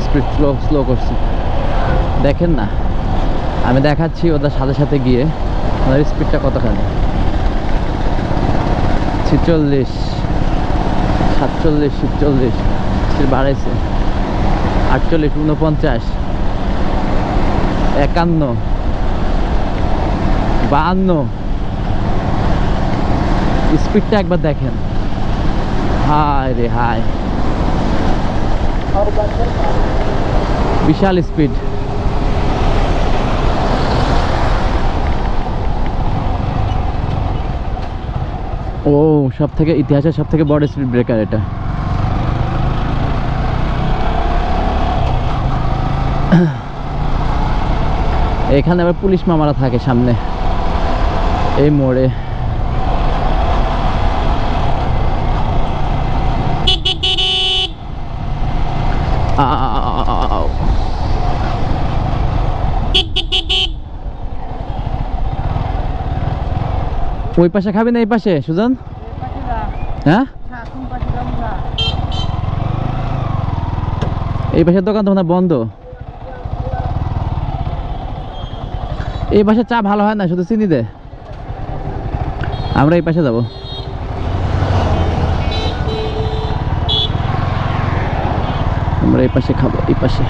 Speed slow করছি। দেখেন না, আমি দেখাচ্ছি ওদের সাথে সাথে গিয়ে ওদের স্পিডটা কতখানি। 46, 47, 47 বাড়াইছে। 48, 49, 51, 52। স্পিডটা একবার দেখেন, হায় রে হায়, বিশাল স্পিড। ও সব থেকে ইতিহাসের সব থেকে বড় স্পিড ব্রেকার এটা। এখানে আবার পুলিশ মামারা থাকে সামনে এই মোড়ে। ওই পাশে খাবি না এই পাশে সুজন? হ্যাঁ, এই পাশের দোকান তো বন্ধ। এই পাশে চা ভালো হয় না, শুধু চিনি দে। আমরা এই পাশে যাব। আমরা এই পাশে খাবো, এই পাশে।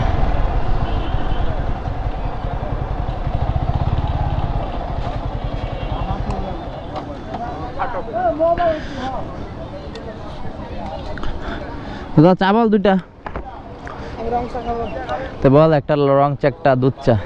চা বল দুইটা। তো বল একটা রং চা, একটা দুধ চা।